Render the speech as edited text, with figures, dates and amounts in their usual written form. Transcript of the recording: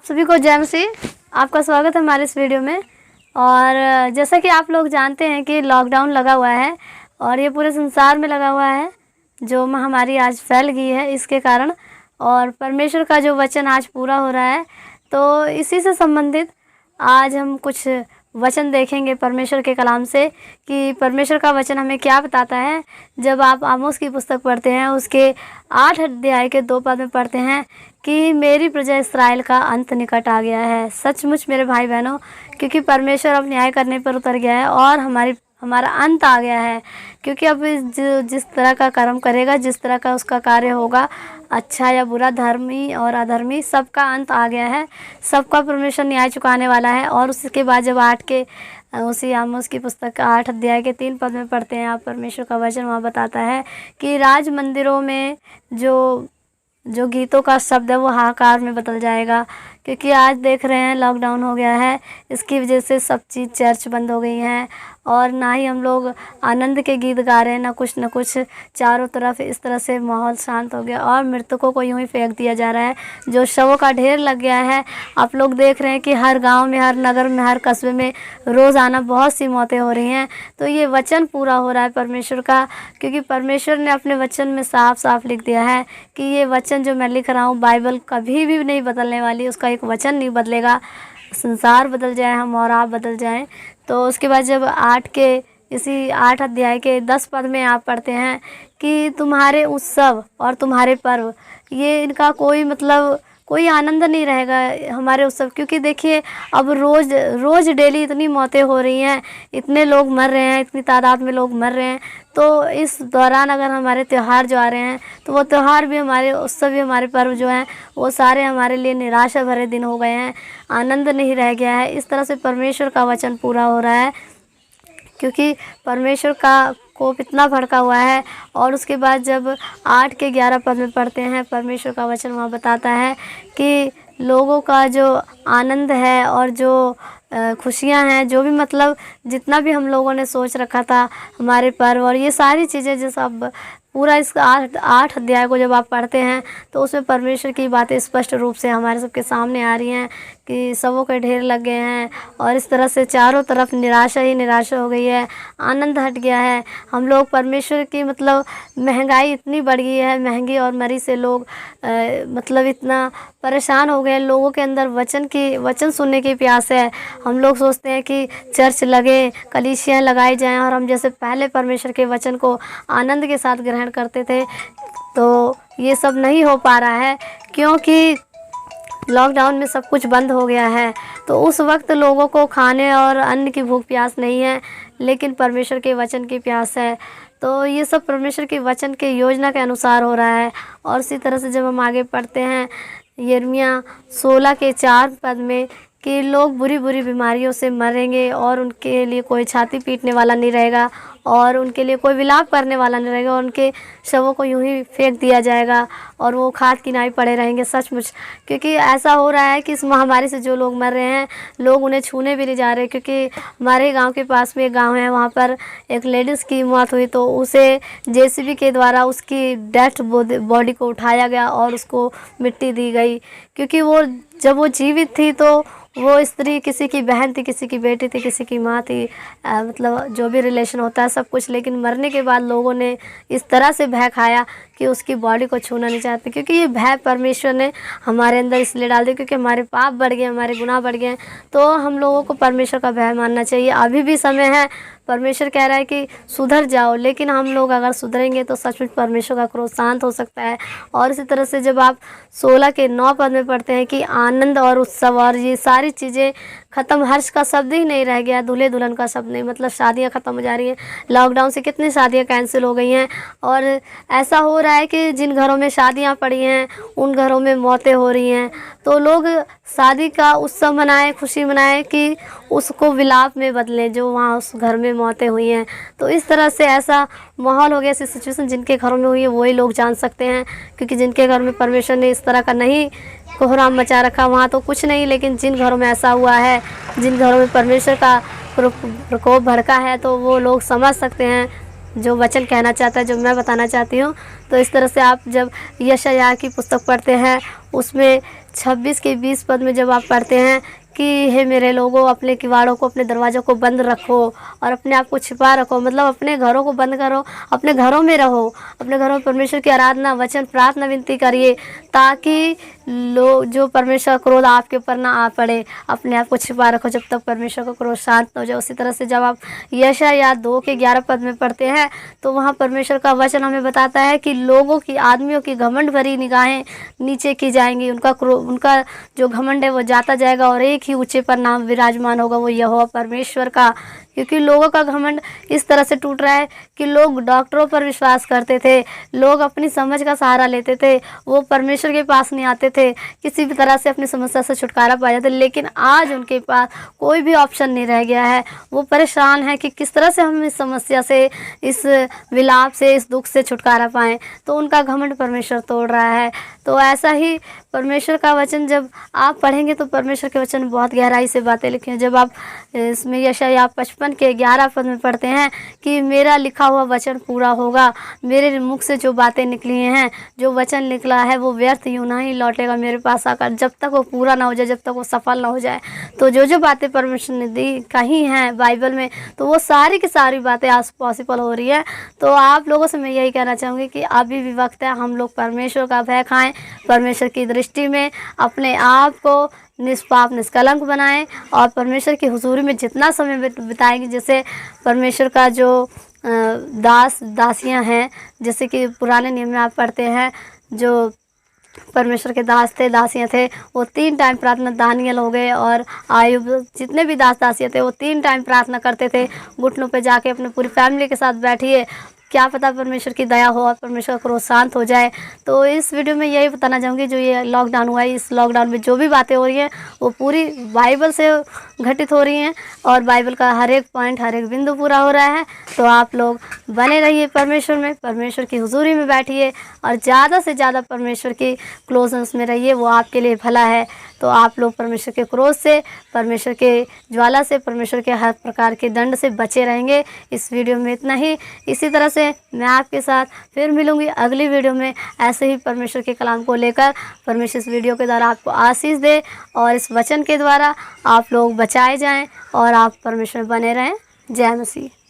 सभी को जय मसीह। आपका स्वागत है हमारे इस वीडियो में। और जैसा कि आप लोग जानते हैं कि लॉकडाउन लगा हुआ है और ये पूरे संसार में लगा हुआ है, जो महामारी आज फैल गई है इसके कारण। और परमेश्वर का जो वचन आज पूरा हो रहा है, तो इसी से संबंधित आज हम कुछ वचन देखेंगे परमेश्वर के कलाम से कि परमेश्वर का वचन हमें क्या बताता है। जब आप आमोस की पुस्तक पढ़ते हैं, उसके 8 अध्याय के 2 पद में पढ़ते हैं कि मेरी प्रजा इस्राएल का अंत निकट आ गया है। सचमुच मेरे भाई बहनों, क्योंकि परमेश्वर अब न्याय करने पर उतर गया है और हमारा अंत आ गया है। क्योंकि अब जिस तरह का कर्म करेगा, जिस तरह का उसका कार्य होगा, अच्छा या बुरा, धर्मी और अधर्मी, सबका अंत आ गया है। सबका परमेश्वर न्याय चुकाने वाला है। और उसके बाद जब उसी आमोस की पुस्तक 8 अध्याय के 3 पद में पढ़ते हैं आप, परमेश्वर का वचन वहाँ बताता है कि राज मंदिरों में जो गीतों का शब्द है वो हाहाकार में बदल जाएगा। क्योंकि आज देख रहे हैं लॉकडाउन हो गया है, इसकी वजह से सब चीज़, चर्च बंद हो गई हैं और ना ही हम लोग आनंद के गीत गा रहे हैं, ना कुछ चारों तरफ इस तरह से माहौल शांत हो गया और मृतकों को यूं ही फेंक दिया जा रहा है। जो शवों का ढेर लग गया है, आप लोग देख रहे हैं कि हर गांव में, हर नगर में, हर कस्बे में रोज़ाना बहुत सी मौतें हो रही हैं। तो ये वचन पूरा हो रहा है परमेश्वर का, क्योंकि परमेश्वर ने अपने वचन में साफ साफ लिख दिया है कि ये वचन जो मैं लिख रहा हूँ, बाइबल कभी भी नहीं बदलने वाली, उसका एक वचन नहीं बदलेगा। संसार बदल जाए, हम और आप बदल जाएं। तो उसके बाद जब इसी 8 अध्याय के 10 पद में आप पढ़ते हैं कि तुम्हारे उत्सव और तुम्हारे पर्व, ये इनका कोई आनंद नहीं रहेगा हमारे उत्सव। क्योंकि देखिए अब रोज़ डेली इतनी मौतें हो रही हैं, इतने लोग मर रहे हैं, इतनी तादाद में लोग मर रहे हैं। तो इस दौरान अगर हमारे त्यौहार जो आ रहे हैं, तो वो त्यौहार भी, हमारे उत्सव भी, हमारे पर्व जो हैं, वो सारे हमारे लिए निराशा भरे दिन हो गए हैं। आनंद नहीं रह गया है। इस तरह से परमेश्वर का वचन पूरा हो रहा है, क्योंकि परमेश्वर का कोप इतना भड़का हुआ है। और उसके बाद जब 8 के 11 पद में पढ़ते हैं, परमेश्वर का वचन वहाँ बताता है कि लोगों का जो आनंद है और जो खुशियाँ हैं, जो भी जितना भी हम लोगों ने सोच रखा था, हमारे पर्व और ये सारी चीज़ें जो सब पूरा इस 8 अध्याय को जब आप पढ़ते हैं, तो उसमें परमेश्वर की बातें स्पष्ट रूप से हमारे सबके सामने आ रही हैं कि सबों के ढेर लग गए हैं और इस तरह से चारों तरफ निराशा ही निराशा हो गई है, आनंद हट गया है। हम लोग परमेश्वर की महंगाई इतनी बढ़ गई है, महंगी और मरी से लोग इतना परेशान हो गए। लोगों के अंदर वचन सुनने की प्यास है। हम लोग सोचते हैं कि चर्च लगे, कलीसियाँ लगाई जाएं और हम जैसे पहले परमेश्वर के वचन को आनंद के साथ ग्रहण करते थे, तो ये सब नहीं हो पा रहा है क्योंकि लॉकडाउन में सब कुछ बंद हो गया है। तो उस वक्त लोगों को खाने और अन्न की भूख प्यास नहीं है, लेकिन परमेश्वर के वचन की प्यास है। तो ये सब परमेश्वर के वचन के योजना के अनुसार हो रहा है। और इसी तरह से जब हम आगे पढ़ते हैं यिर्मयाह 16 के 4 पद में कि लोग बुरी बुरी बीमारियों से मरेंगे और उनके लिए कोई छाती पीटने वाला नहीं रहेगा और उनके लिए कोई विलाप करने वाला नहीं रहेगा। उनके शवों को यूं ही फेंक दिया जाएगा और वो खाद किनारे पड़े रहेंगे। सचमुच, क्योंकि ऐसा हो रहा है कि इस महामारी से जो लोग मर रहे हैं, लोग उन्हें छूने भी नहीं जा रहे। क्योंकि हमारे गांव के पास में एक गांव है, वहाँ पर एक लेडीज़ की मौत हुई, तो उसे जेसीबी के द्वारा उसकी डेथ बॉडी को उठाया गया और उसको मिट्टी दी गई। क्योंकि जब वो जीवित थी तो वो स्त्री किसी की बहन थी, किसी की बेटी थी, किसी की माँ थी, जो भी रिलेशन होता है सब कुछ। लेकिन मरने के बाद लोगों ने इस तरह से भय खाया कि उसकी बॉडी को छूना नहीं चाहते। क्योंकि ये भय परमेश्वर ने हमारे अंदर इसलिए डाल दिया क्योंकि हमारे पाप बढ़ गए, हमारे गुनाह बढ़ गए। तो हम लोगों को परमेश्वर का भय मानना चाहिए। अभी भी समय है, परमेश्वर कह रहा है कि सुधर जाओ, लेकिन हम लोग अगर सुधरेंगे तो सचमुच परमेश्वर का क्रोध शांत हो सकता है। और इसी तरह से जब आप 16 के 9 पद में पढ़ते हैं कि आनंद और उत्सव और ये सारी चीज़ें ख़त्म, हर्ष का शब्द ही नहीं रह गया, दूल्हे दुल्हन का शब्द नहीं। शादियां ख़त्म हो जा रही हैं। लॉकडाउन से कितनी शादियां कैंसिल हो गई हैं और ऐसा हो रहा है कि जिन घरों में शादियां पड़ी हैं उन घरों में मौतें हो रही हैं। तो लोग शादी का उत्सव मनाएं, खुशी मनाएं कि उसको विलाप में बदलें जो वहाँ उस घर में मौतें हुई हैं। तो इस तरह से ऐसा माहौल हो गया, ऐसी सिचुएशन जिनके घरों में हुई है वही लोग जान सकते हैं। क्योंकि जिनके घर में परमेश्वर ने इस तरह का नहीं कोहराम मचा रखा, वहाँ तो कुछ नहीं। लेकिन जिन घरों में ऐसा हुआ है, जिन घरों में परमेश्वर का प्रकोप भड़का है, तो वो लोग समझ सकते हैं जो वचन कहना चाहता है, जो मैं बताना चाहती हूँ। तो इस तरह से आप जब यशायाह की पुस्तक पढ़ते हैं, उसमें 26 के 20 पद में जब आप पढ़ते हैं कि हे मेरे लोगों, अपने किवाड़ों को, अपने दरवाज़ों को बंद रखो और अपने आप को छिपा रखो, मतलब अपने घरों को बंद करो, अपने घरों में रहो, अपने घरों में परमेश्वर की आराधना, वचन, प्रार्थना, विनती करिए, ताकि लोग जो परमेश्वर का क्रोध आपके ऊपर ना आ पड़े। अपने आप को छिपा रखो जब तक परमेश्वर का क्रोध शांत न हो जाए। उसी तरह से जब आप यशायाह 2 के 11 पद में पढ़ते हैं तो वहाँ परमेश्वर का वचन हमें बताता है कि लोगों की, आदमियों की घमंड भरी निगाहें नीचे की जाएंगी, उनका जो घमंड है वो जाता जाएगा और एक ही ऊंचे पर नाम विराजमान होगा, वो यहोवा परमेश्वर का। क्योंकि लोगों का घमंड इस तरह से टूट रहा है कि लोग डॉक्टरों पर विश्वास करते थे, लोग अपनी समझ का सहारा लेते थे, वो परमेश्वर के पास नहीं आते थे, किसी भी तरह से अपनी समस्या से छुटकारा पा जाते। लेकिन आज उनके पास कोई भी ऑप्शन नहीं रह गया है। वो परेशान है कि किस तरह से हम इस समस्या से, इस विलाप से, इस दुख से छुटकारा पाएँ। तो उनका घमंड परमेश्वर तोड़ रहा है। तो ऐसा ही परमेश्वर का वचन जब आप पढ़ेंगे तो परमेश्वर के वचन बहुत गहराई से बातें लिखी हैं। जब आप इसमें यशायाह 55 के 11 पद में पढ़ते हैं कि मेरा लिखा हुआ वचन पूरा होगा, मेरे मुख से जो बातें निकली हैं, जो वचन निकला है वो व्यर्थ यूं नहीं लौटेगा मेरे पास आकर, जब तक वो पूरा ना हो जाए, जब तक वो सफल ना हो जाए। तो जो जो बातें परमेश्वर ने दी कही हैं बाइबल में, तो वो सारी की सारी बातें आज पॉसिबल हो रही है। तो आप लोगों से मैं यही कहना चाहूँगी कि अभी भी वक्त है, हम लोग परमेश्वर का भय खाएं, परमेश्वर की दृष्टि में अपने आप को निष्पाप, निष्कलंक बनाएं और परमेश्वर की हुजूरी में जितना समय बिताएंगे, जैसे परमेश्वर का जो दासियां हैं, जैसे कि पुराने नियम में आप पढ़ते हैं, जो परमेश्वर के दास थे, दासियां थे, वो 3 टाइम प्रार्थना, दानियल हो गए और आयुब, जितने भी दास दासियां थे वो 3 टाइम प्रार्थना करते थे। घुटनों पे जाके अपने पूरी फैमिली के साथ बैठिए, क्या पता परमेश्वर की दया हो और परमेश्वर का क्रोध शांत हो जाए। तो इस वीडियो में यही बताना चाहूँगी, जो ये लॉकडाउन हुआ है, इस लॉकडाउन में जो भी बातें हो रही हैं वो पूरी बाइबल से घटित हो रही हैं और बाइबल का हर एक पॉइंट, हर एक बिंदु पूरा हो रहा है। तो आप लोग बने रहिए परमेश्वर में, परमेश्वर की हुजूरी में बैठिए और ज़्यादा से ज़्यादा परमेश्वर की क्लोजनेस में रहिए, वो आपके लिए भला है। तो आप लोग परमेश्वर के क्रोध से, परमेश्वर के ज्वाला से, परमेश्वर के हर प्रकार के दंड से बचे रहेंगे। इस वीडियो में इतना ही। इसी तरह से मैं आपके साथ फिर मिलूंगी अगली वीडियो में, ऐसे ही परमेश्वर के कलाम को लेकर। परमेश्वर इस वीडियो के द्वारा आपको आशीष दे और इस वचन के द्वारा आप लोग बचाए जाएं और आप परमेश्वर में बने रहें। जय मसीह।